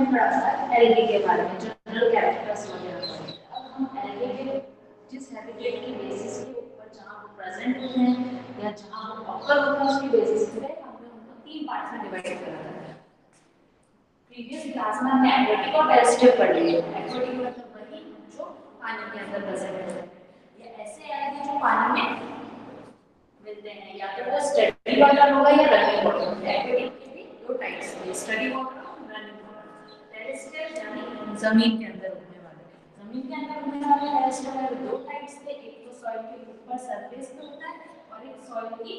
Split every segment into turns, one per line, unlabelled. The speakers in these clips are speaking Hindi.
हमने पढ़ा था एल्गे के बारे में, जनरल कैरेक्टर्स वगैरह पढ़े। अब हम एल्गे के जिस हैबिटेट की बेसिस के ऊपर जहाँ वो प्रेजेंट होते हैं या जहाँ वो ऑकर होता है उसकी बेसिस पे हमने उनको 3 पार्ट्स में डिवाइड करा था। प्रीवियस क्लास में हमने एक्वेटिक और टेरेस्ट्रियल पढ़ लिए। एक्वेटिक मतलब वही जो पानी के अंदर प्रेजेंट होते हैं, या ऐसे एल्गे जो पानी में मिलते हैं, या तो वो स्टडी वाटर होगा या रनिंग वाटर। एक्वेटिक के भी 2 टाइप्स हैं, स्टडी वाटर और रनिंग वाटर। टेरेस्ट्रियल यानी जमीन के अंदर उगने वाले, जमीन के अंदर उगने वाले टेरेस्ट्रियल 2 टाइप्स थे, एक तो सॉइल के ऊपर सरफेस पे होता है और एक सॉइल की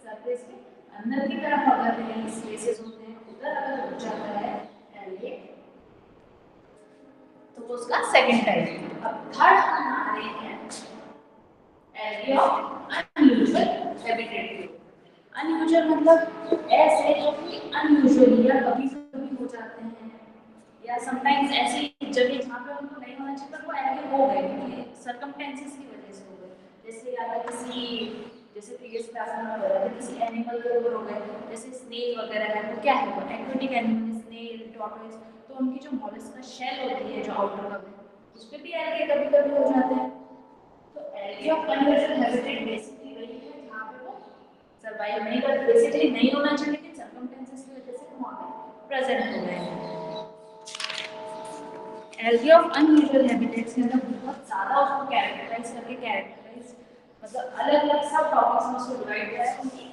सरफेस के अंदर की तरफ अगर कहीं स्पेसेस होते हैं उधर अगर उग जाता है एल्गे तो वो उसका सेकंड टाइप है। अब थर्ड हम आ रहे हैं algae of unusual habitat. Unusual मतलब ऐसे जो कि अनयूजुअली या कभी कभी हो जाते हैं, या समटाइम्स ऐसी जगह जहाँ पे उनको नहीं होना चाहिए पर वो एल्गे हो गए क्योंकि सर्कमस्टेंसेस की वजह से हो गए। जैसे या तो किसी, जैसे प्रीवियस क्लास में हम पढ़ा था, किसी एनिमल के ऊपर हो गए, जैसे स्नेल वगैरह है, वो क्या है, वो एक्वेटिक एनिमल, स्नेल, टॉर्टोइज, तो उनकी जो मॉलस्क का शेल होती है जो आउटर कवर उस पर भी एल्गे कभी कभी हो जाते हैं। तो algae of unusual habitat basically वही है जहाँ पे वो सर्वाइव नहीं कर, बेसिकली नहीं होना चाहिए लेकिन सर्कमस्टेंसेस की वजह से वहाँ पे प्रेजेंट हो गए हैं। एल्गे ऑफ अनयूजुअल हैबिटेट्स के अंदर बहुत ज़्यादा उसको कैरेक्टराइज करके कैरेक्टराइज मतलब अलग अलग सब टॉपिक्स में उसको डिवाइड किया है उनकी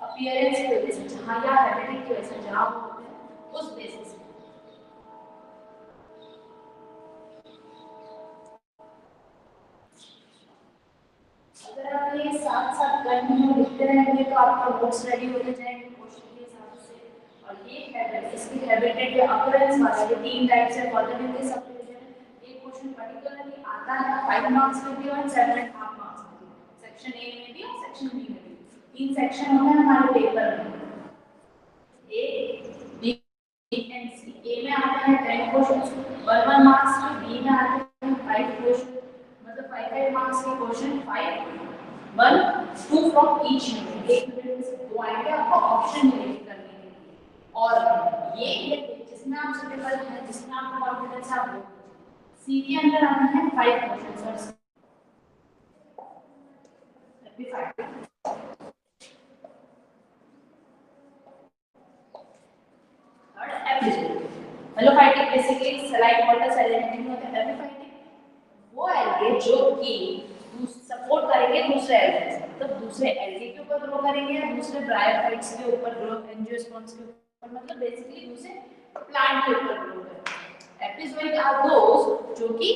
अपीयरेंस की वजह से, जहाँ या हैबिटेट की वजह से जहाँ वो होते हैं उस बेसिस पे। अगर आप ये साथ साथ कंटिन्यू लिखते रहेंगे तो आपका नोट्स रेडी होते जाएंगे क्वेश्चन के हिसाब से। और ये हैबिट, इसकी हैबिटेट या अकरेंस वाला ये 3 टाइप से कॉलम के सब एक क्वेश्चन पर्टिकुलरली आता है 5 मार्क्स में भी और 7.5 मार्क्स में भी, सेक्शन ए में भी और सेक्शन बी में भी। 3 सेक्शन होते हैं हमारे पेपर में, ए, बी एंड सी। ए में आते हैं 10 क्वेश्चन 1 मार्क्स के, बी में आते हैं 5 क्वेश्चन मतलब 5 मार्क्स के क्वेश्चन 5 1 2 फ्रॉम ईच यूनिट। एक यूनिट में से 2 आएंगे आपको ऑप्शन डिलीट करने के लिए। और ये जिसमें आप सुटेबल है, जिसमें आपको कॉन्फिडेंस है, आप सी के अंदर आते हैं 5 क्वेश्चंस और epiphytic basically slide water salinity में होता है। एपिफाइटिक वो एल्गे जो कि सपोर्ट करेंगे दूसरे एल्गे से, मतलब दूसरे एल्गे के ऊपर ग्रो करेंगे या दूसरे ब्रायोफाइट्स के ऊपर ग्रो, एंजियोस्पर्म्स के ऊपर, मतलब बेसिकली दूसरे प्लांट के ऊपर ग्रो करेंगे। एपिजोइक आर दोस जो कि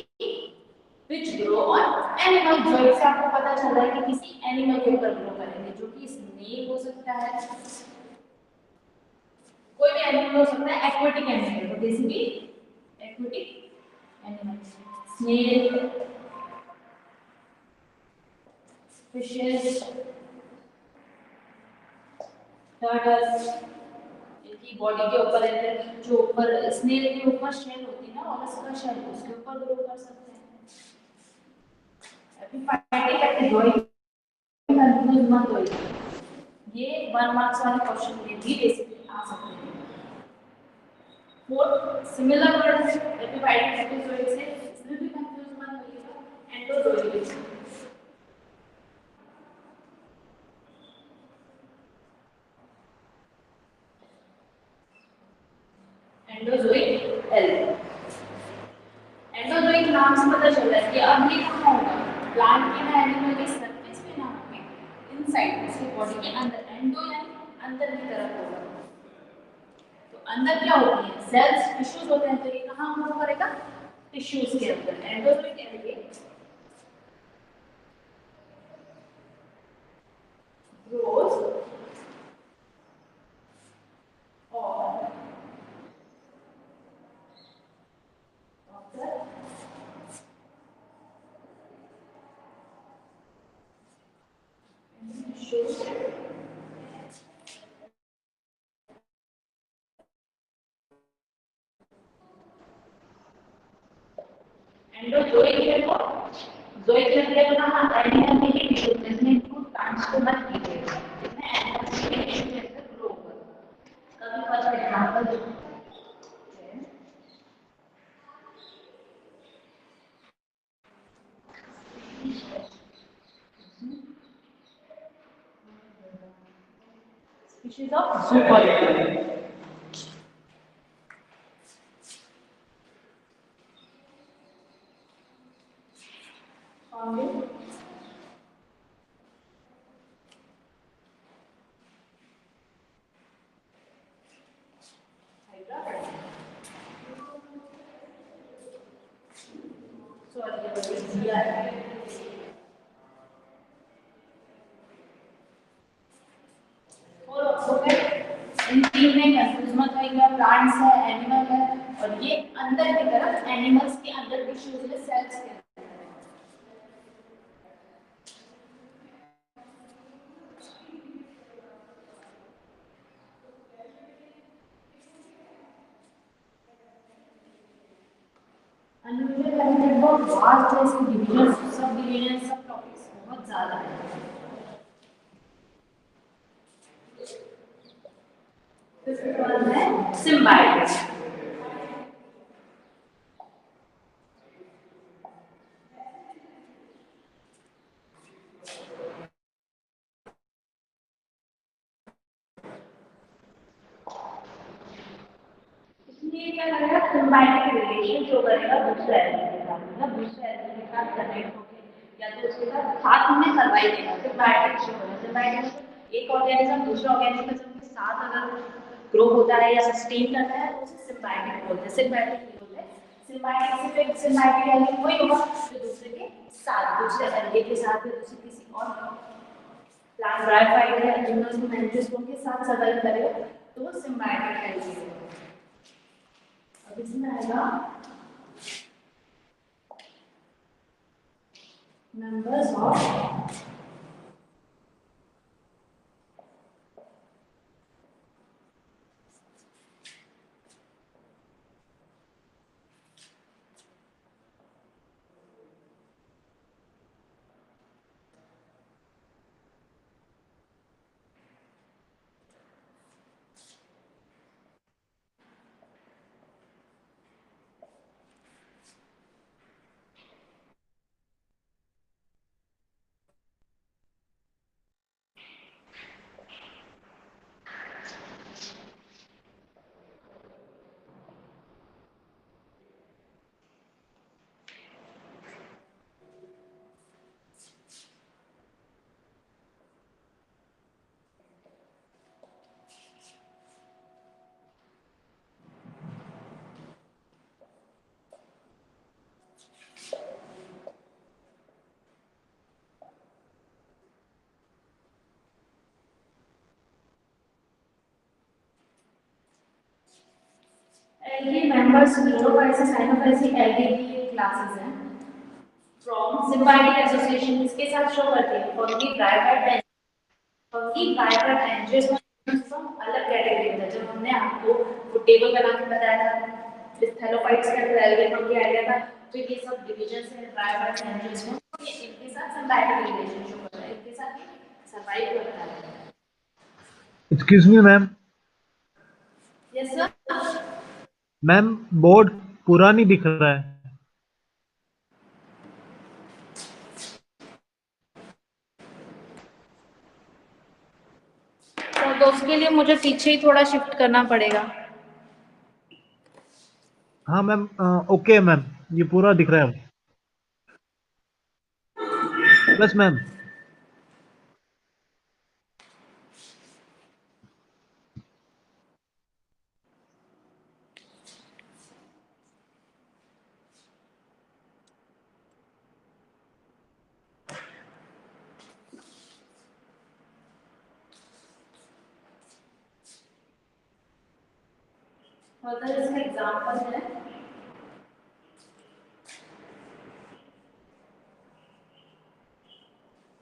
which grow on animal, जो इससे आपको पता चल रहा है कि किसी एनिमल के ऊपर ग्रो करेंगे, जो कि स्नेक हो सकता है, कोई भी एनिमल हो सकता है, एक्वेटिक एनिमल, तो basically aquatic animal, snake, fishes, turtles, इनकी बॉडी के ऊपर जो ऊपर स्नेल के ऊपर शेल होती है ना, मॉलस्क का शेल, उसके ऊपर ग्रो कर सकते हैं। एपिफाइटिक एपिजोइक कंटिन्यूस मत होइए, ये 1 मार्क्स वाले क्वेश्चन में भी बेसिकली आ सकते हैं। Four similar word epiphytic epizoic से इसमें भी कंफ्यूज मत होइएगा। Endozoic, endozoic algae. एंडोजोइक नाम से पता चल रहा है कि अब ये कहाँ होगा, प्लांट के ना एनिमल के सरफेस पे ना होंगे, इनसाइड इसकी बॉडी के अंदर, एंडो यानी अंदर की तरफ होगा। तो अंदर क्या होती है, सेल्स, टिश्यूज होते हैं, तो ये कहाँ ग्रो करेगा, टिश्यूज के अंदर। एंडोजोइक एल्गे ग्रोज और एंडोजोइक है वो जोइक एल्गे का नाम एनिमल के टिश्यू में, इसमें इंक्लूड प्लांट्स को मत कीजिएगा, इसमें एनिमल के टिश्यू में से ग्रो होगा। कभी first example Species of zooplankton. Found Hydra. Sorry, yeah. और हो गए इन तीन में कंफ्यूज मत होइएगा प्लांट्स है एनिमल है और ये अंदर की तरफ एनिमल्स के अंदर टिश्यूज में सेल्स के अनयूजुअल एलिमेंट बहुत वास्ट है इसकी डिवीजन सब टॉपिक्स बहुत ज्यादा है फिफ्थ वन है सिम्बायोटिक्स इसलिए क्या करेगा सिम्बायोटिक रिलेशन जो करेगा दूसरे एनिमल के साथ मतलब दूसरे एनिमल के साथ कनेक्ट होकर या तो उसके साथ में सर्वाइव करेगा सिम्बायोटिक शो होगा सिम्बायोटिक एक ऑर्गेनिज्म दूसरे ऑर्गेनिज्म के साथ अगर ग्रो होता है या सस्टेन करता है तो उसे सिम्बायोटिक बोलते हैं सिम्बायोटिक नहीं बोलते सिम्बायोटिक सिर्फ सिम्बायोटिक एनिमल वही होगा जो दूसरे के साथ दूसरे एल्गे के साथ या दूसरे किसी और प्लांट ब्रायोफाइट है जिम्नोस्पर्म एंजियोस्पर्म के साथ सर्वाइव करेगा तो वो सिम्बायोटिक एल्गे होगा अब इसमें आएगा members of algae members Neurophyceae Cyanophyceae algae की क्लासेस हैं from symbiotic association इसके साथ शो करते हैं fungi bryophite fungi bryophite angiosperm अलग कैटेगरी होता है जब हमने आपको वो टेबल बना के बताया था थैलोफाइट्स के अंदर algae fungi आ गया था तो ये सब डिवीजंस हैं bryophite angiosperm ये इनके साथ symbiotic रिलेशन शो करता है इनके साथ सर्वाइव करता है
excuse me ma'am
yes sir
ma'am board पूरा नहीं दिख रहा है
तो उसके लिए मुझे पीछे ही थोड़ा शिफ्ट करना पड़ेगा
हाँ मैम ओके मैम ये पूरा दिख रहा है बस मैम
फर्दर इसका एग्जांपल है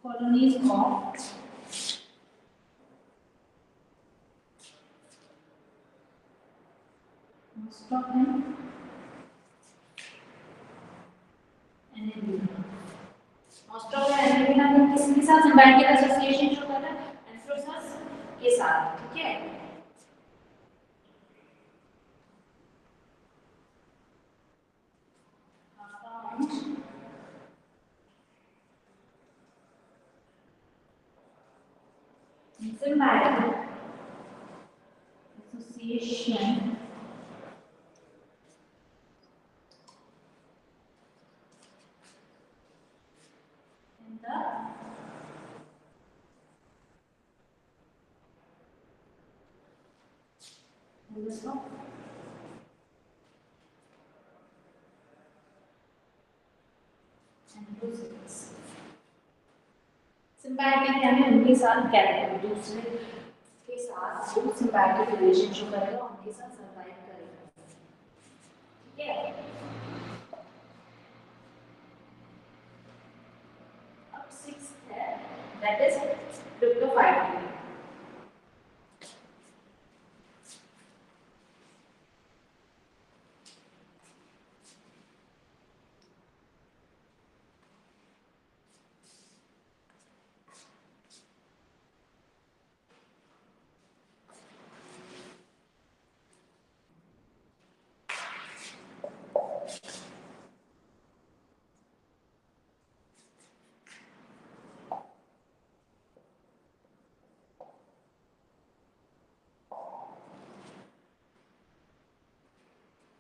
colonies of most of them anemia most of them anemia में किसके साथ symbiotic association शो कर रहा है एंथ्रोसस के साथ ठीक है symbiotic association in the sympathetic यानी उनके साथ कैरेक्टर दूसरे के साथ वो सिंपैथेटिक रिलेशनशिप करेगा, उनके साथ सरवाइव करेगा। ठीक है, अब सिक्स्थ है दैट इज क्रिप्टोफाइटिक।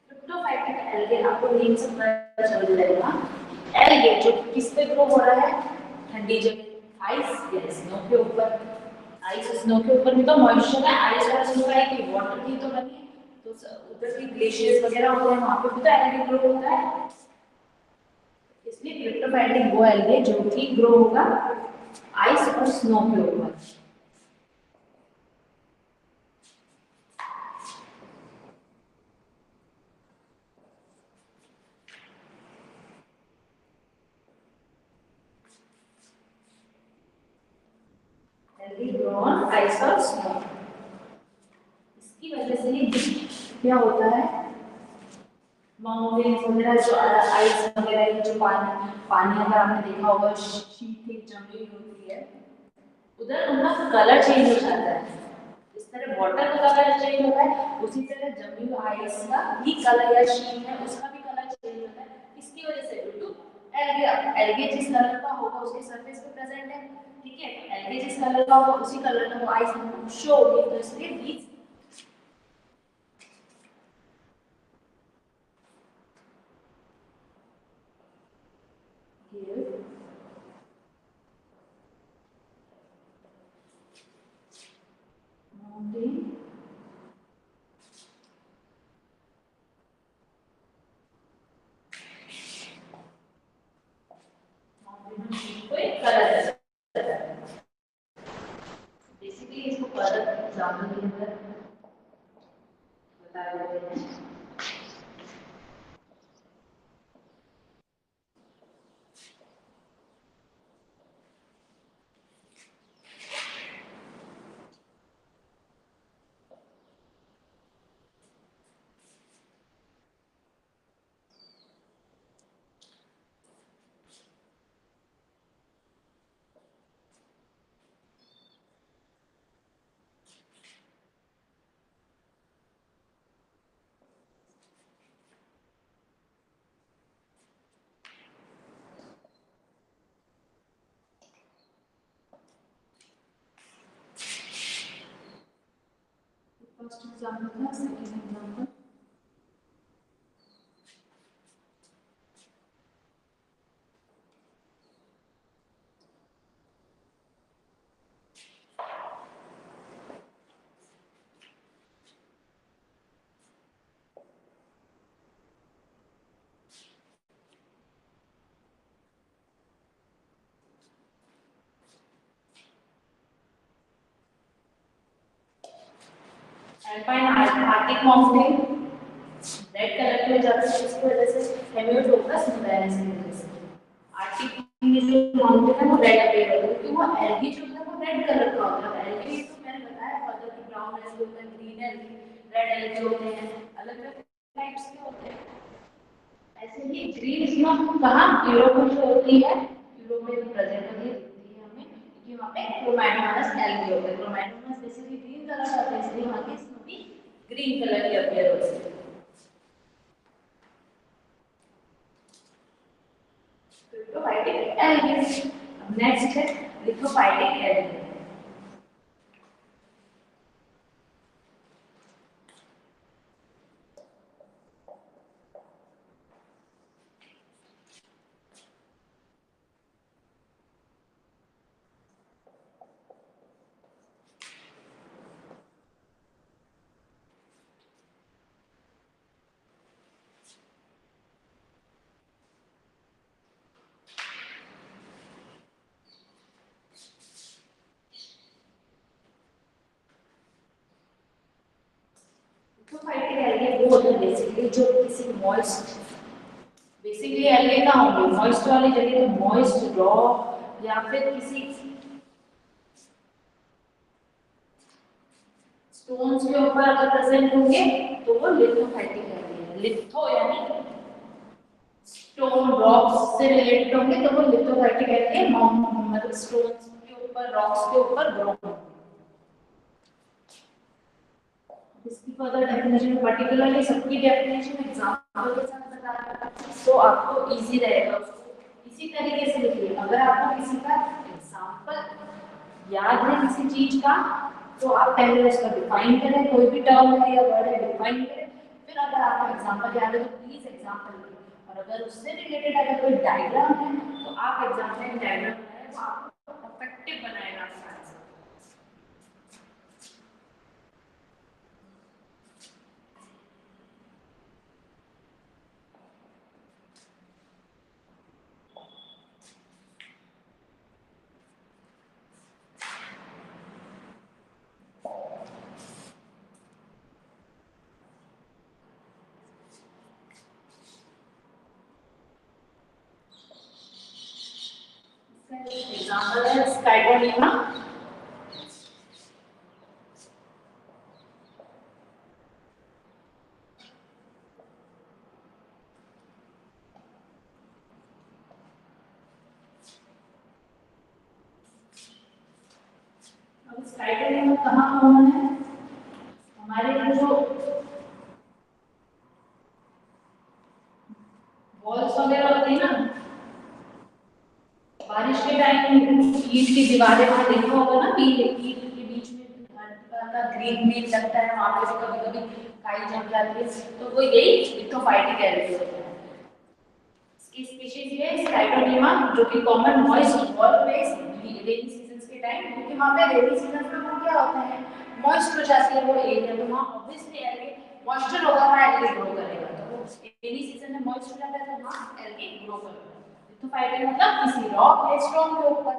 क्रिप्टोफाइटिक एल्गे आपको नेम से पता चल जाएगा। एल्गे जो किस पे ग्रो हो रहा है, ठंडी जगह, आइस या स्नो के ऊपर। आइस स्नो के ऊपर भी तो मॉइस्चर है, आइस और स्नो है कि वाटर की तो बनी है, तो उधर भी ग्लेशियर्स वगैरह होते हैं, वहां पे भी तो एल्गे ग्रो होता है। इसलिए क्रिप्टोफाइटिक वो एल्गे जो कि ग्रो होगा आइस और स्नो के ऊपर। एल्गे ग्रो ऑन आइस और स्नो। इसकी वजह से ही क्या होता है, माउंटेन्स वगैरह जो आइस वगैरह की जो पानी पानी अगर आपने देखा होगा शीट एक जमी होती है, उधर उनका कलर चेंज हो जाता है। इस तरह वाटर का कलर चेंज होता है, उसी तरह जमी हुई आइस का भी कलर या शीट है उसका भी कलर चेंज होता है। इसकी वजह से ड्यू टू एल्गे। एल्गे जिस कलर का होगा उसके सरफेस पे प्रेजेंट है, ठीक है, एल्गे जिस कलर का होगा उसी कलर का वो आइस में शो होगी, तो इसलिए बीच mountain कोई कलर बेसिकली इसको कलर एग्जाम्पल के अंदर बताया जाता है। फर्स्ट एग्जाम्पल था, second example alpine Arctic mountain red colour की हो जाती है, इसकी वजह से हेमियोट्रोपस मुंडाइनस की वजह से आर्कटिक में जो माउंटेन है वो रेड अपीयर होता है, क्योंकि वो एल्गी जो है वो रेड कलर का होता है। एल्गी तो मैंने बताया पता कि ब्राउन एल्गी होता है, ग्रीन एल्गी, रेड एल्गी होते हैं, अलग अलग टाइप्स के होते हैं। ऐसे ही ग्रीन स्नो कहाँ यूरोप में जो होती है, यूरोप में प्रेजेंट होती है, दिखती है हमें क्योंकि वहाँ पे क्रोमैटोमोनास एल्गी होते हैं। क्रोमैटोमोनास बेसिकली ग्रीन कलर का होता है, इसलिए वहाँ की स्नो भी ग्रीन कलर की अपीयर होती है। लिथोफाइटिक एल्गी। नेक्स्ट है लिथोफाइटिक एल्गी। लिथोफाइटिक एल्गे वो होते हैं बेसिकली जो किसी मॉइस्ट, बेसिकली एल्गे कहाँ होंगे मॉइस्ट वाली जगह, तो मॉइस्ट रॉ या फिर किसी स्टोन्स के ऊपर अगर प्रेजेंट होंगे तो वो लिथोफाइटिक एल्गे। लिथो यानी स्टोन रॉक्स से रिलेटेड होंगे तो वो लिथोफाइटिक एल्गे, मतलब स्टोन्स के ऊपर रॉक्स के ऊपर ग्रो होंगे। इसकी फर्दर डेफिनेशन पर्टिकुलरली सबकी डेफिनेशन एग्जांपल के साथ बताना तो आपको इजी रहेगा। इसी तरीके से लिखिए, अगर आपको किसी का एग्जांपल याद है किसी चीज का तो आप पहले उसका डिफाइन करें, कोई भी टर्म है या वर्ड है डिफाइन करें, फिर अगर आपको एग्जांपल याद है तो प्लीज एग्जांपल लिखिए। और अगर उससे रिलेटेड अगर कोई डायग्राम है तो आप एग्जांपल में डायग्राम बनाएं तो आपको इफेक्टिव बनाएगा आपका आंसर। एग्जांपल है स्काइडोनिमा। अब स्काइडोनिमा कहाँ कॉमन है, हमारे जो वॉल्स वगैरह होती है ना, बारिश के टाइम ईंट की दीवारें वहां देखा होगा ना, ईंट के बीच में हल्का सा ग्रीन ग्रीन लगता है, वहां पे से कभी कभी काई जम जाती है, तो वो यही लिथोफाइटिक एल्गे होते हैं। इसकी स्पीशीज ये है स्काइडोनिमा, जो कि common moist wall base rainy season के टाइम, क्योंकि वहां पे रेनी सीजन में वो क्या होता है मॉइस्ट हो जाती है वो एरिया, तो वहां ऑब्वियसली एल्गे मॉइस्चर होगा, वहां एल्गे ग्रो करेगा, तो वो रेनी सीजन में मॉइस्ट हो जाता है तो वहां एल्गे ग्रो करेगा। लिथोफाइटिक मतलब किसी रॉक या स्टोन के ऊपर,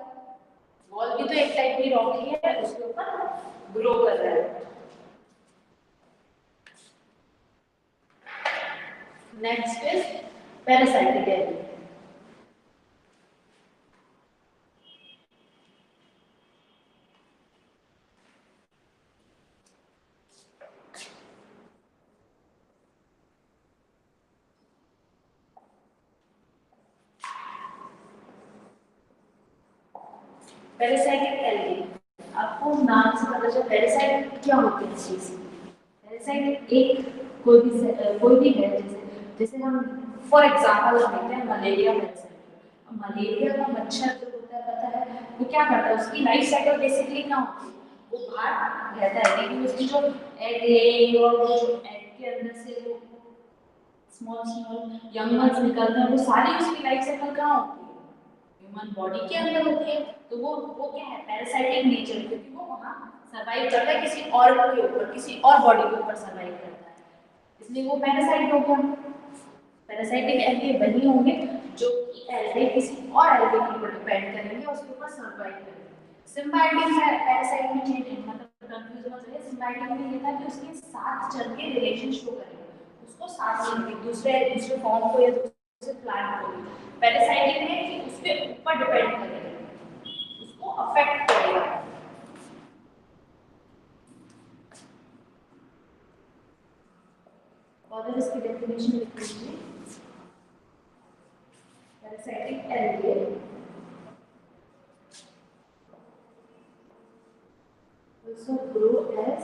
वॉल भी तो एक टाइप की रॉक ही है, उसके ऊपर ग्रो कर रहा है। Next is parasitic algae. Parasitic algae, आपको नाम से पता चला पैरासाइट क्या होते हैं चीज। पैरासाइट एक कोई भी है, जैसे जैसे हम फॉर एग्जांपल हम लेते हैं मलेरिया पैरासाइट। मलेरिया का मच्छर जो होता है पता है वो क्या करता है, उसकी लाइफ साइकिल बेसिकली क्या होती है, वो बाहर रहता है लेकिन उसकी जो एग लेइंग और वो जो एग के अंदर से वो स्मॉल स्मॉल यंग बर्ड्स निकलते हैं, वो सारी उसकी लाइफ साइकिल कहाँ होती है, ह्यूमन बॉडी के अंदर होती है। तो वो क्या है पैरासाइटिक नेचर, क्योंकि वो वहाँ सर्वाइव करता है किसी और के ऊपर, किसी और बॉडी के ऊपर सर्वाइव करता है, इसलिए वो पैरासाइट हो गया। पैरासाइटिक एल्गे वही होंगे जो कि एल्गे किसी और एल्गे के ऊपर डिपेंड करेंगे, उसके ऊपर सर्वाइव करेंगे। सिम्बायोटिक पैरासाइट में चेंज मतलब कंफ्यूजन हो जाए, सिम्बायोटिक में ये था कि उसके साथ चल के रिलेशन शो करेंगे, उसको साथ चलेंगे दूसरे दूसरे फॉर्म को या दूसरे प्लांट को। पैरासाइटिक है कि उसके ऊपर डिपेंड करेगा, उसको अफेक्ट करेगा। और इसकी डेफिनेशन लिख लीजिए, parasitic algae also grow as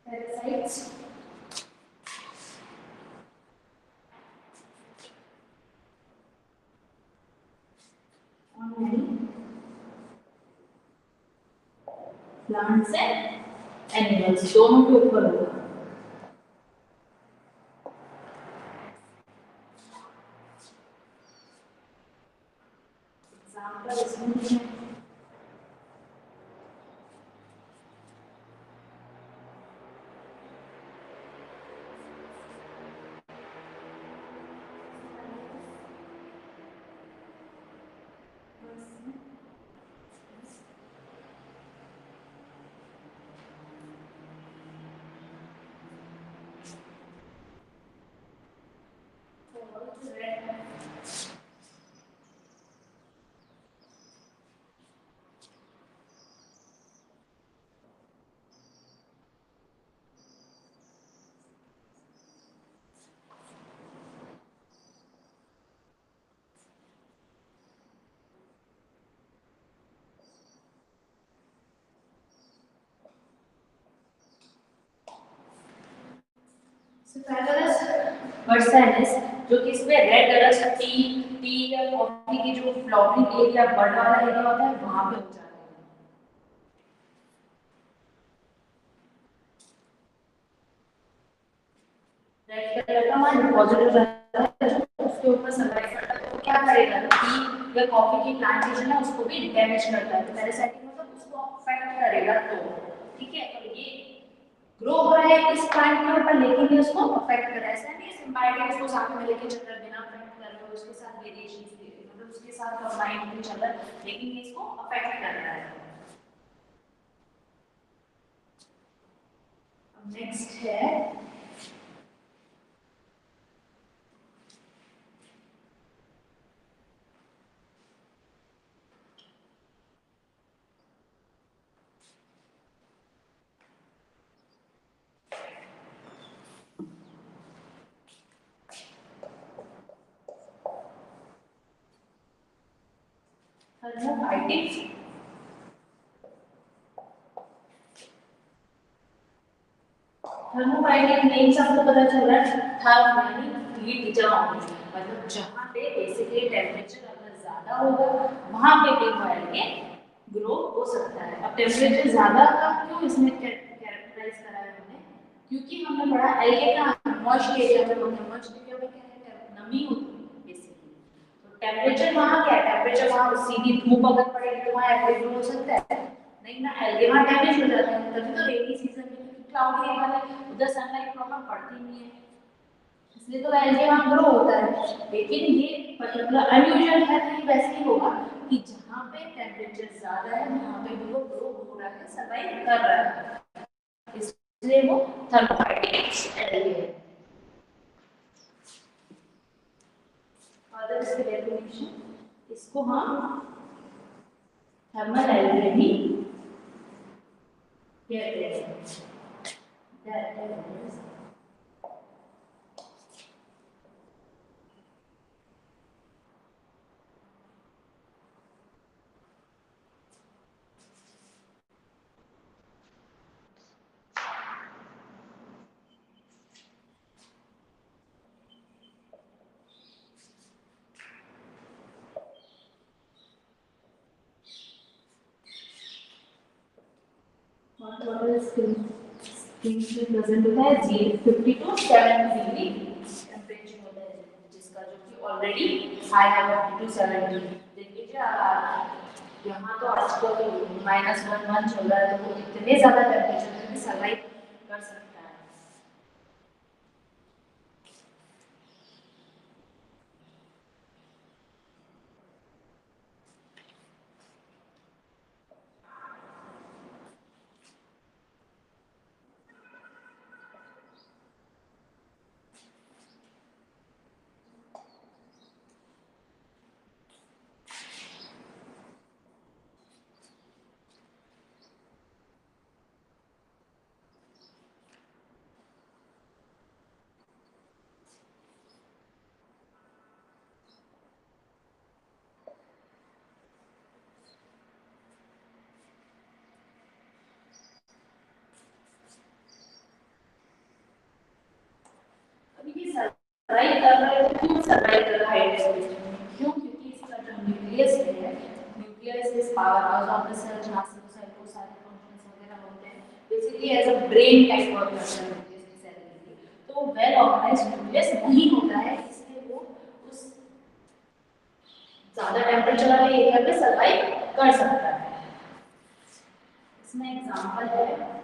parasites on many plants and animals, दोनों के ऊपर होगा। एग्जाम्पल इसमें Pythagoras versus जो कि इसमें रेड कलर टी टी या कॉफी की जो फ्लावरिंग एरिया बड़ वाला एरिया होता है वहां पे हो जाता है। रेड कलर का वहां डिपॉजिट हो जाता है, उसके ऊपर सनलाइट पड़ता है तो क्या करेगा, टी या कॉफी की प्लांटेशन है उसको भी डैमेज करता है, तो पैरासाइटिक मतलब उसको अफेक्ट करेगा। तो ठीक है, तो ये ग्रो हो रहा है इस प्लांट के ऊपर लेकिन ये उसको अफेक्ट कर रहा है, ऐसा नहीं सिम्बायोटिक उसको साथ में लेके चल रहा है, बिना अफेक्ट कर रहे हो उसके साथ वेरिएशन मतलब उसके साथ कंबाइन भी चल रहा है लेकिन ये इसको अफेक्ट कर रहा है। अब नेक्स्ट है थर्मोफाइटिक। थर्मोफाइटिक नेम से आपको पता चल रहा है, थर्म यानी हीट जमा होगी, मतलब जहाँ पे बेसिकली टेम्परेचर अगर ज्यादा होगा वहां पे भी algae ग्रो हो सकता है। अब टेम्परेचर ज्यादा का क्यों इसमें कैरेक्टराइज करा है हमने, क्योंकि हमने पढ़ा algae का मॉइस्ट एरिया में होता है, मॉइस्ट एरिया में क्या है, नमी होती है बेसिकली। तो टेम्परेचर वहां क्या है, टेम्परेचर वहां सीधी धूप अगर पड़ेगी तो वहां algae ग्रो हो सकता है नहीं ना, algae वहां डैमेज हो जाता है, तभी तो रेनी सीजन में क्लाउड एरिया में उधर सनलाइट प्रॉपर पड़ती नहीं है, इसलिए तो एलगे वहां ग्रो होता है। लेकिन ये पर्टिकुलर अनयूजुअल है कि वैसे ही होगा कि जहां पे टेम्परेचर ज्यादा है वहां पे भी वो ग्रो हो रहा है, सर्वाइव कर रहा है, इसलिए वो थर्मोफाइटिक एलगे है। फर्दर इसकी डेफिनेशन, इसको हम थर्मल एलगे भी कहते हैं। दैट इज टोटल स्क्रीन पे प्रेजेंट होता है 50 टू 70 डिग्री टेम्परेचर होता है, जिसका जो कि ऑलरेडी हाई है 50 टू 70। देखिए यहाँ तो आजकल -1 चल रहा है तो वो इतने ज्यादा टेम्परेचर में भी सर्वाइव कर सकता है। अभी ये सर्वाइव कर रहा है, क्यों सर्वाइव कर रहा है हाई टेम्परेचर में, क्यों, क्योंकि इसका जो न्यूक्लियस है, nucleus is power house of the cell, जहाँ से सेल को सारे फंक्शंस वगैरह होते हैं, basically as a brain type work करता है न्यूक्लियस की सेल के लिए। तो वेल ऑर्गेनाइज्ड न्यूक्लियस नहीं होता है, इसलिए वो उस ज्यादा टेम्परेचर वाले एरिया पे सर्वाइव कर सकता है। इसमें एग्जांपल है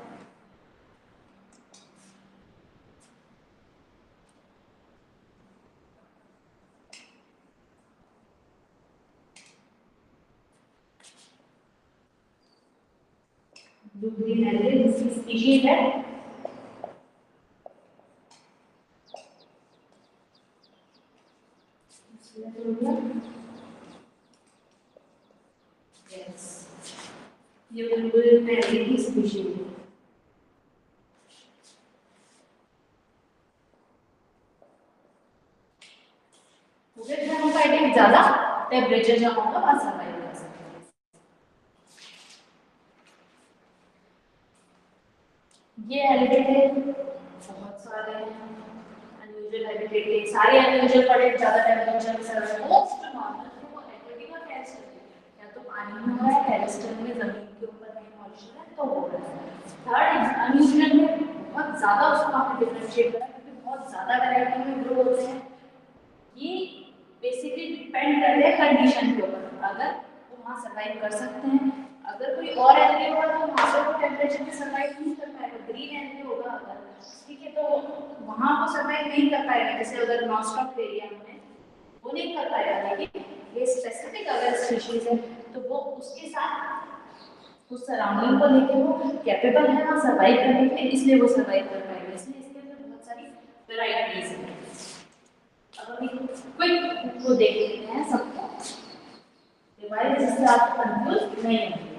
ब्लू ग्रीन एल्गे, जिसकी स्पीशीज है यस, ये बिल्कुल एल्गे की स्पीशीज है। मुझे थर्मोफाइटिक ज्यादा टेम्परेचर जहाँ होगा वहां सर्वाइव कर सकते हैं। ये एलिमेंट है बहुत सारे हैं, बेटे सारे इंडिविजुअल बड़े ज़्यादा टेम्परेचर में सर्वाइव मोस्ट नॉर्मल है वो एक्वेटिक और टेरेस्ट्रियल या तो पानी में हो रहा है टेरेस्ट्रियल में ज़मीन के ऊपर कहीं मॉइस्चर है तो हो रहा है। थर्ड अनयूजुअल में बहुत ज़्यादा उसको आपने डिफरेंशिएट करा क्योंकि बहुत ज़्यादा वैरायटी में ग्रो होते हैं। ये बेसिकली डिपेंड करते हैं कंडीशन के ऊपर, अगर वो वहाँ सर्वाइव कर सकते हैं, अगर कोई और एल्गे होगा तो वहाँ से वो टेम्परेचर में सर्वाइव नहीं कर पाएगा। ग्रीन एल्गे होगा अगर, ठीक है, तो वहाँ वो सर्वाइव नहीं कर पाएगा, जैसे अगर नॉनस्टॉप एरिया में वो नहीं कर पाएगा। लेकिन ये स्पेसिफिक अगर स्पीशीज है तो वो उसके साथ उस सराउंडिंग को लेके वो कैपेबल है वहाँ सर्वाइव करने के लिए, इसलिए वो सर्वाइव कर पाएगा। इसलिए इसके अंदर बहुत सारी वेराइटीज हैं। अब अभी क्विक को देख लेते हैं सबको, डिवाइड जिससे आप कंफ्यूज नहीं होंगे।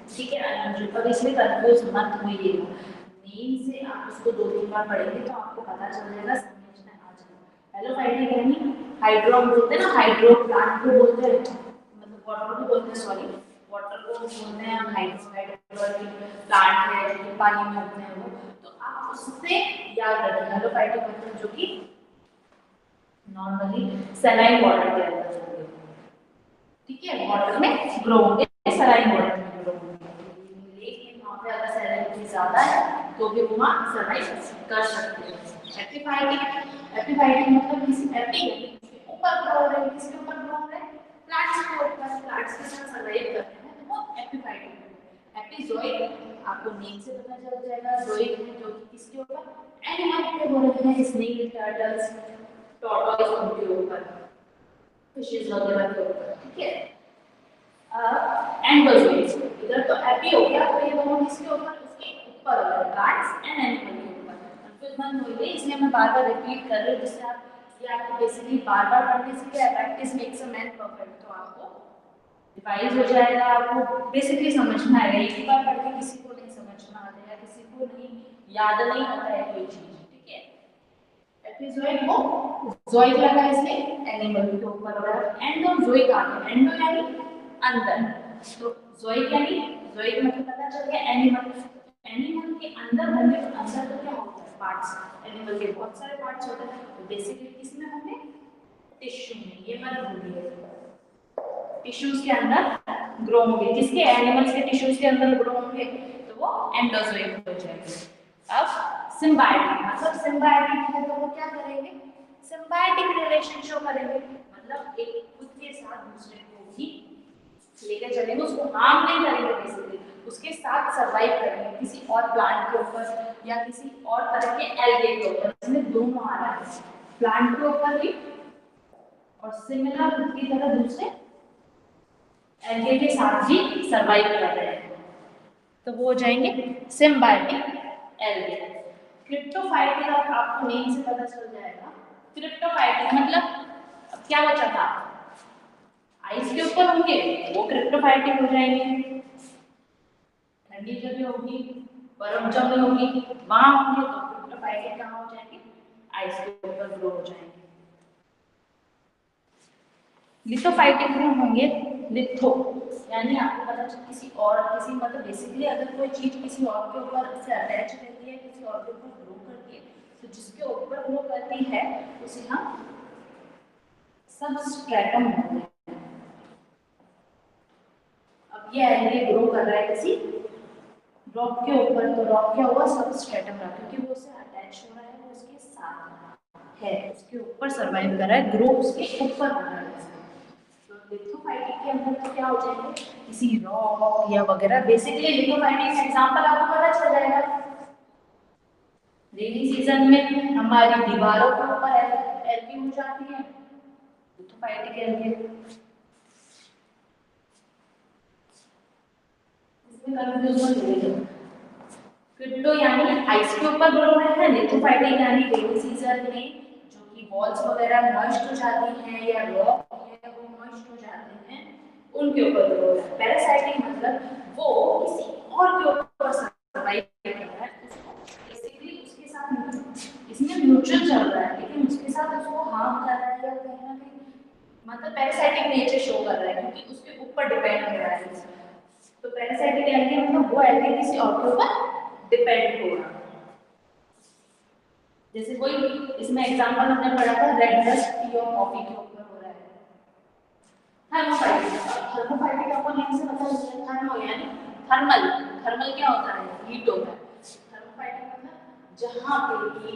ठीक है, अब इसमें कंफ्यूज मत होइएगा। नेम से आप उसको 2-3 बार पढ़ेंगे तो आपको पता चल जाएगा, समझ में आ जाएगा। हेलोफाइटिक यानी हाइड्रो बोलते हैं ना, हाइड्रो प्लांट को बोलते हैं, मतलब वाटर को बोलते हैं, सॉरी वाटर को बोलते हैं हम हाइड्रो प्लांट है जो पानी में होते हैं वो। तो आप उससे याद रखें हेलोफाइटिक मतलब जो कि नॉर्मली सलाइन वाटर के अंदर होते हैं, ठीक है, वाटर में ग्रो होंगे, सलाइन वाटर में ग्रो होंगे। लेकिन वहाँ पे अगर सैलिनिटी ज्यादा है तो भी वो वहाँ सर्वाइव कर सकते हैं। एपिफाइटिक मतलब किसी एपिक ऊपर ग्रो हो रहे हैं, किसके ऊपर ग्रो हो रहे हैं, प्लांट्स के ऊपर, प्लांट्स के साथ सर्वाइव कर रहे हैं तो वो एपिफाइटिक है। एपिजोइक आपको नेम से पता चल जाएगा, जोइक है जो कि किसके ऊपर एनिमल पे हो रहे हैं, स्नेक, टर्टल्स, टॉर्टोइस उनके ऊपर, फिशेस वगैरह के ऊपर, ठीक है। एंडोजोइक इधर तो एपी हो गया, तो ये दोनों किसके ऊपर, उसके ऊपर हो गए, प्लांट्स एंड एनिमल के ऊपर। कंफ्यूज मत होइए, इसलिए मैं बार-बार रिपीट कर रही हूं जिससे आप ये आपको बेसिकली बार-बार पढ़ने से क्या, practice makes a man perfect, तो आपको रिवाइज हो जाएगा, आपको बेसिकली समझ में आएगा। एक ही बार पढ़ के किसी को नहीं समझ में आता है, किसी को नहीं याद नहीं होता है कोई चीज, ठीक है। एपिजोइक वो जोइक लगा इसमें एनिमल के ऊपर, और एंडोजोइक आ गया, एंडो यानी अंदर, तो जोइक यानी, जोइक मतलब पता चल गया एनिमल, एनिमल के अंदर होंगे तो अंदर तो क्या होता है, पार्ट्स, एनिमल के बहुत सारे पार्ट्स होते हैं, तो बेसिकली किसमें होंगे, टिश्यू में, ये मत भूलिए, टिश्यूज के अंदर ग्रो होंगे, किसके, एनिमल्स के टिश्यूज के अंदर ग्रो होंगे तो वो एंडोजोइक हो जाएंगे। अब सिम्बायोटिक मतलब सिम्बायोटिक है तो वो क्या करेंगे, सिम्बायोटिक रिलेशन शो करेंगे, मतलब एक खुद के साथ दूसरे को भी लेकर चलेंगे, उसको हार्म नहीं करेंगे, बेसिकली उसके साथ सरवाइव करेंगे किसी और प्लांट के ऊपर या किसी और तरह के एल्गे के ऊपर। इसमें दोनों आ रहा है, प्लांट के ऊपर भी और सिमिलर की तरह दूसरे एल्गे के साथ भी सरवाइव कर रहे हैं, तो वो हो जाएंगे सिम्बायोटिक एल्गे। क्रिप्टोफाइटिक आपको नेम से पता चल जाएगा। क्रिप्टोफाइटिक मतलब अब क्या बचा था, आइस के ऊपर होंगे वो क्रिप्टोफाइटिक हो जाएंगे, ठंडी जगह होगी, बर्फ जगह होगी, वहां होंगे तो क्रिप्टोफाइटिक कहाँ हो जाएंगे, आइस के ऊपर ग्रो हो जाएंगे। लिथोफाइटिक में होंगे लिथो, यानी आपको पता चल किसी और किसी मतलब बेसिकली अगर कोई चीज किसी और के ऊपर से अटैच रहती है, किसी और के ऊपर ग्रो करती है, तो जिसके ऊपर ग्रो करती है उसे हम सबस्ट्रेटम बोलते हैं। अब ये एल्गे ग्रो कर रहा है किसी रॉक के ऊपर, तो रॉक क्या हुआ, सबस्ट्रेटम रहा, क्योंकि वो उससे अटैच हो रहा है, वो उसके साथ है, उसके ऊपर सर्वाइव कर रहा है, ग्रो उसके ऊपर हो रहा है। लिथोफाइटिक के अंदर क्या हो जाएंगे, किसी रॉक या वगैरह, बेसिकली लिथोफाइटिक एग्जांपल आपको पता चल जाएगा। रेनी सीजन में हमारी दीवारों के ऊपर एल्गी हो जाती है, लिथोफाइटिक एल्गी। इसमें कंफ्यूजन नहीं है। क्रिप्टो यानी आइस के ऊपर ग्रो हो रहा है, लिथोफाइटिक यानी रेनी सीजन में जो कि वॉल्स वगैरह मॉइस्ट हो जाती हैं या रॉक है वो मॉइस्ट हो जाते हैं, उनके ऊपर ग्रो हो रहा है। पैरासाइटिक मतलब वो किसी और के ऊपर सर्वाइव कर रहा है, बेसिकली उसके साथ इसमें म्यूचुअल चल रहा है, लेकिन उसके साथ उसको हार्म कर रहा है या कहीं ना कहीं मतलब पैरासाइटिक नेचर शो कर रहा है, क्योंकि उसके ऊपर डिपेंड हो रहा है। तो पैरासाइटिक एल्गे मतलब वो एल्गे किसी और के ऊपर डिपेंड होगा। जैसे कोई इसमें एग्जांपल हमने पढ़ा था, रेड डस्ट टी और कॉफी के ऊपर हो रहा है, थर्मोफाइटिक। थर्मोफाइटिक आपको नेम से पता चल रहा है, थर्मो यानी थर्मल, थर्मल क्या होता है, हीट होता है। थर्मोफाइटिक मतलब जहां पे भी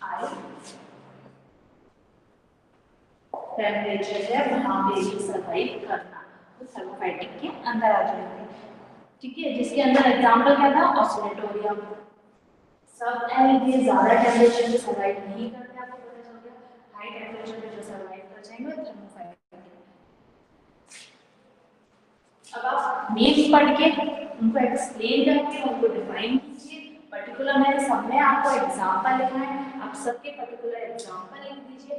हाई टेम्परेचर है वहां पे भी सर्वाइव करना, तो थर्मोफाइटिक के अंदर आ जाएंगे। ठीक है, जिसके अंदर एग्जांपल क्या था, ऑस्मेटोरियम। सब एल्गे ज्यादा टेम्परेचर पे सर्वाइव नहीं करते, आपको पता चल गया, हाई टेम्परेचर पे जो सर्वाइव कर जाएंगे वो थर्मोफाइटिक। अब आप नेम्स पढ़ के उनको एक्सप्लेन करके उनको डिफाइन कीजिए। पर्टिकुलर मैंने सब में आपको एग्जांपल लिखा है, आप सबके पर्टिकुलर एग्जांपल लिख दीजिए।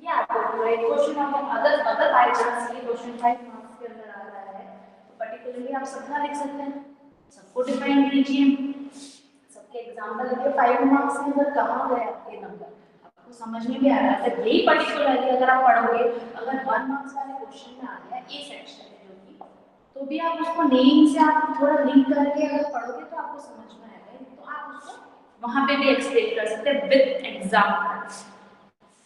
ये आपको पूरा एक क्वेश्चन आपको अगर अगर बाय चांस ये क्वेश्चन 5 मार्क्स के अंदर आ रहा है तो पर्टिकुलरली आप सबका लिख सकते हैं, सबको डिफाइन कीजिए, सबके एग्जांपल लिखिए। 5 मार्क्स के अंदर कहां गए आपके नंबर, आपको समझ में भी आ रहा है। यही पर्टिकुलरली अगर आप पढ़ोगे, अगर 1 मार्क्स वाले क्वेश्चन में आ गया ए सेक्शन में जो कि, तो भी आप उसको नेम से आप थोड़ा लिंक करके अगर पढ़ोगे तो आपको समझ में आएगा, तो आप उसको वहां पे भी एक्सप्लेन कर सकते हैं with example.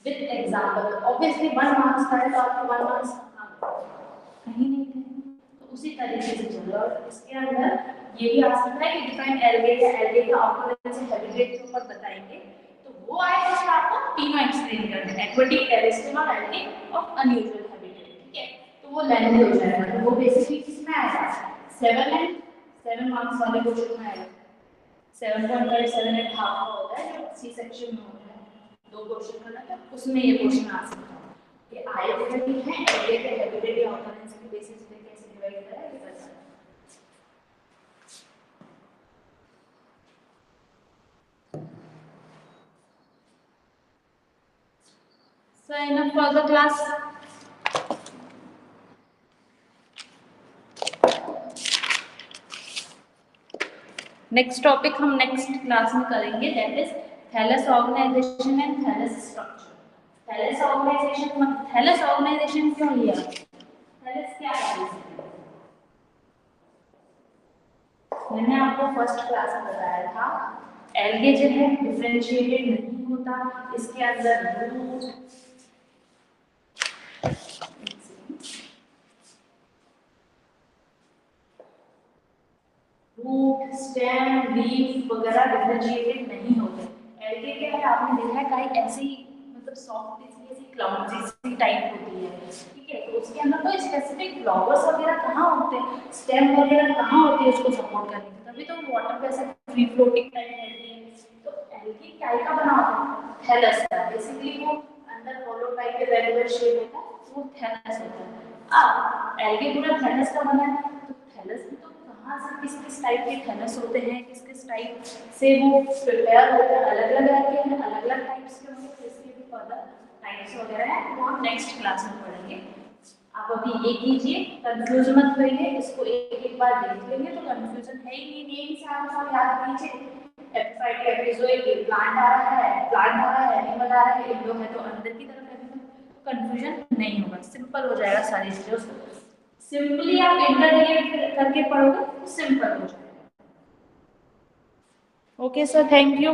With example obviously 1 marks का है तो आपको 1 मार्क्स कहीं नहीं थे, तो उसी तरीके से चलो। और इसके अंदर ये भी आ सकता है कि डिफाइन एल्गे या एल्गे का ऑक्युपेंस हैबिटेट के ऊपर बताएंगे, तो वो आएगा फिर आपको तीनों एक्सप्लेन कर दें, एक्वाटिक, टेरेस्ट्रियल और एल्गे और अनयूजुअल हैबिटेट। ठीक है, तो वो लेंथी हो जाएगा, तो वो बेसिकली किसमें आएगा, 7 एंड 7 मार्क्स वाले क्वेश्चन में आएगा। 7.5 7 एंड हाफ का होता है जो सी सेक्शन में होता है, 2 क्वेश्चन करना था, उसमें ये क्वेश्चन आ सकता है कि आयोडेटिक है, एल्गे के हैबिटेट या ऑक्युपेंस के बेसिस पे कैसे डिवाइड करा है, ये बता। So enough for the class. Next topic हम नेक्स्ट क्लास में करेंगे, that is thallus organisation and thallus structure. Thallus organisation, thallus organisation क्यों लिया, थैलस क्या है, मैंने आपको फर्स्ट क्लास में बताया था, एल्गे जो है डिफरेंशिएटेड नहीं होता, इसके अंदर रूट स्टेम लीफ वगैरह डिफरेंशिएटेड नहीं होते। एल्गे क्या है, आपने देखा है कहीं ऐसी मतलब सॉफ्ट सी ऐसी क्लाउडी सी टाइप होती है, ठीक है, तो उसके अंदर कोई स्पेसिफिक फ्लावर्स वगैरह कहाँ होते हैं, स्टेम वगैरह कहाँ होती है उसको सपोर्ट करने की, तभी तो वाटर पे ऐसे फ्री फ्लोटिंग टाइप रहती है। तो एल्गी क्या का बना होता है, थैलस का, बेसिकली वो अंदर होलो टाइप के रेगुलर शेप होता है, वो थैलस होता है। अब एल्गी पूरा थैलस का बना है, तो थैलस में तो कहाँ से किस किस टाइप के थैलस होते हैं, किस किस टाइप से वो प्रिपेयर होते हैं, अलग अलग रहते हैं, अलग अलग टाइप्स के होंगे, तो इसके भी फर्दर टाइप्स वगैरह है वो हम नेक्स्ट क्लास में पढ़ेंगे। आप अभी ये कीजिए, कंफ्यूज मत होइए, इसको एक एक बार देख लेंगे तो कंफ्यूजन है ही नहीं, नेम से आप सब याद कीजिए। एपिफाइट एपिजोइक, प्लांट आ रहा है, प्लांट आ रहा है, एनिमल आ रहा है, इंडो है तो अंदर की तरफ एनिमल, तो कंफ्यूजन नहीं होगा, सिंपल हो जाएगा सारी चीजें। सिंपली आप इंटरडिलेट करके पढ़ोगे तो सिंपल हो जाएगा। Okay sir, thank you.